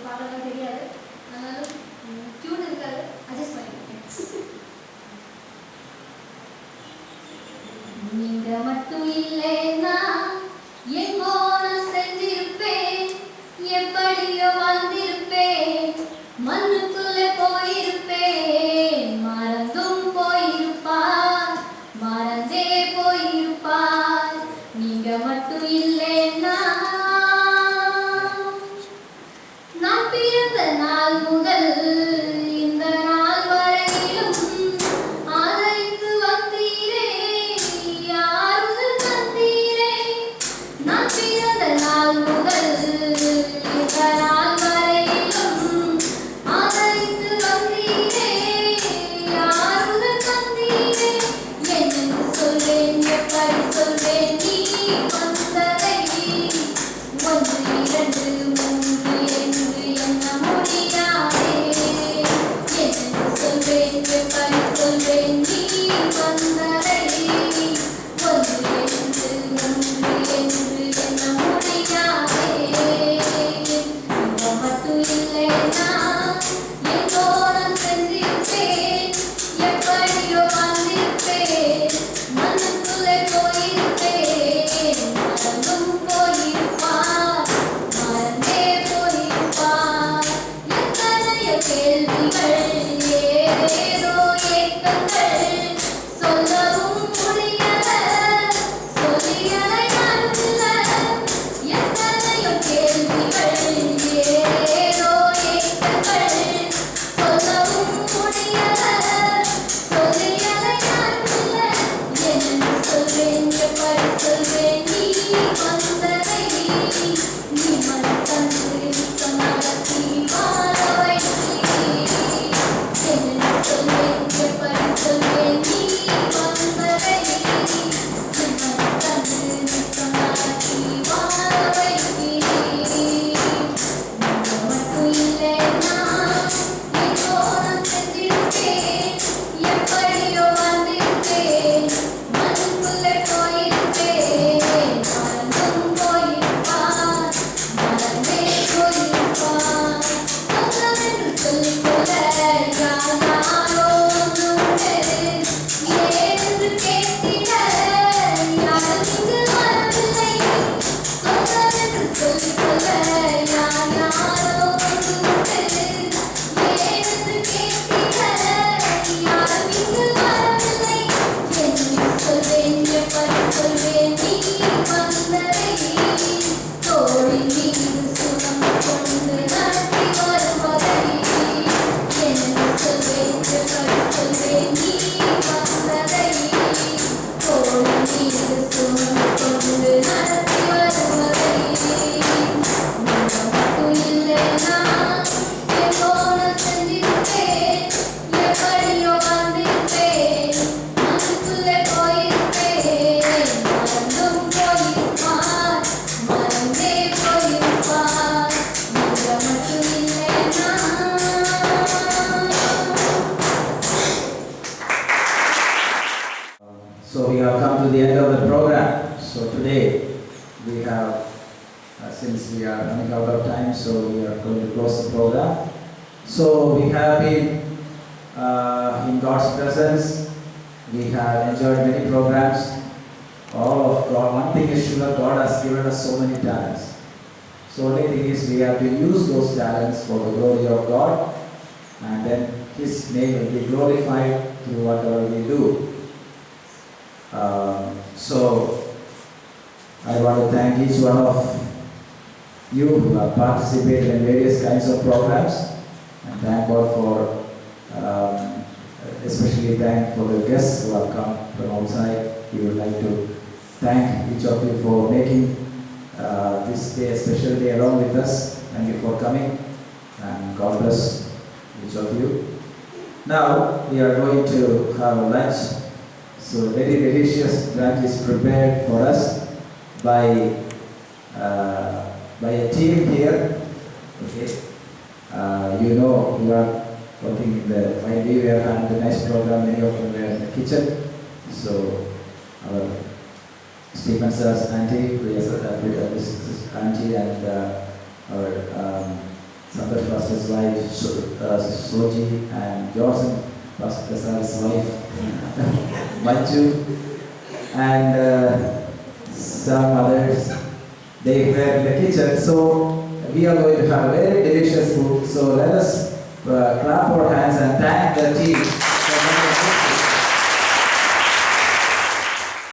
பாடலாம் தெரியாது, அதனால டியூன் இருக்காது, அட்ஜஸ்ட் பண்ணிக்கிறேன். நீங்க மட்டும் இல்லைன்னா எங்கோ நான் செஞ்சிருப்பேன், எப்படியோ வந்திருப்பேன், மண்ணுக்குள்ளே போயிருப்பேன், மறந்தும் போயிருப்பார், மறந்தே போயிருப்பார். நீங்க மட்டும் இல்லைன்னா நான் பிறந்த நாள் முதல் இந்த நாள் வரையிலும் ஆதரித்து வந்தீரே, ஆறுதல் தந்தீரே. நான் பிறந்த நாள் முதல் இந்த நாள் வரையிலும் ஆதரித்து வந்தீரே, ஆறுதல் தந்தீரே. என்னென்று சொல்வேன், எப்படி சொல்வேன் நீ வந்ததை, ஒன்று இரண்டு மூன்று என்று எண்ண முடியாதே. என்னென்று சொல்வேன், எப்படி சொல்வேன் நீ வந்ததை, ஒன்று இரண்டு மூன்று என்று எண்ண முடியாதே. நீங்க மட்டும் இல்லைன்னா எங்கோ நான் சென்றிருப்பேன், எப்படியோ வந்திருப்பேன், மண்ணுக்குள்ளே போயிருப்பேன், மறந்தும் போயிருப்பார், மறந்தே போயிருப்பார். எத்தனையோ கேள்விகள், ஏதேதோ ஏக்கங்கள், சொல்லவும் முடியல, சொல்லியலை நல்ல. எத்தனையோ கேள்விகள், ஏதேதோ ஏக்கங்கள், சொல்லவும் முடியல, சொல்லியலை நல்ல. என்னென்று சொல்வேன், எப்படி சொல்வேன் நீ வந்ததை, நீ மனத்தந்து சொன்னதற்கு வாழ வைத்தீர். என்னென்று சொல்வேன், எப்படி சொல்வேன் நீ வந்ததை, நீ மனத்தந்து சொன்னதற்கு வாழ வைத்தீர். நீங்க மட்டும் இல்லைன்னா எங்கோ நான் சென்றிருப்பேன், எப்படியோ வந்திருப்பேன், மண்ணுக்குள்ளே போயிருப்பேன், மறந்தும் போயிருப்பார், மறந்தே போயிருப்பார். சொந்தமென்று சொல்லிக்கொள்ள யாரோ ஒன்றுண்டு, ஏனென்று கேட்டிட யாரும் இங்கு வரவில்லை. சொந்தமென்று சொல்லிக்கொள்ள யாரோ ஒன்றுண்டு, ஏனென்று கேட்டிட யாரும் இங்கு வரவில்லை. என்னென்று சொல்வேன், எப்படி சொல்வேன் நீ வந்ததை, தோளின் மீது சுமந்து கொண்டு நடத்தி வருவதை. என்னென்று சொல்வேன், எப்படி சொல்வேன் நீ வந்ததை, தோளின் மீது சுமந்து கொண்டு நடத்தி வருவதை. நீங்க மட்டும் இல்லைன்னா எங்கோ நான் சென்றிருப்பேன், எப்படியோ வந்திருப்பேன், மண்ணுக்குள்ளே போயிருப்பேன், மறந்தும் போயிருப்பார், மறந்தே போயிருப்பார். நீங்க மட்டும் இல்லைன்னா. So we have come to the end of the program. So today we have, since we are running out of time, so we are going to close the program. So we have been in God's presence. We have enjoyed many programs. All of God. One thing is sure, God has given us so many talents. So only thing is we have to use those talents for the glory of God, and then His name will be glorified through whatever we do. So I want to thank each one of you who have participated in various kinds of programs, and thank God for, especially thank for the guests who have come from outside. We would like to thank each of you for making this day a special day along with us. Thank you for coming, and God bless each of you. Now we are going to have a lunch. So very delicious lunch is prepared for us by a team here. Okay, you know, you are working in the, while we were having the nice program, many of them were in the kitchen. So our Stephen sir's auntie, Priya's auntie, and our Sandra Pastor's wife, Soji, and Johnson, Pastor Prasad's wife, Manju, and some others. They were in the kitchen. So we are going to have a very delicious food. So let us clap our hands and thank the team.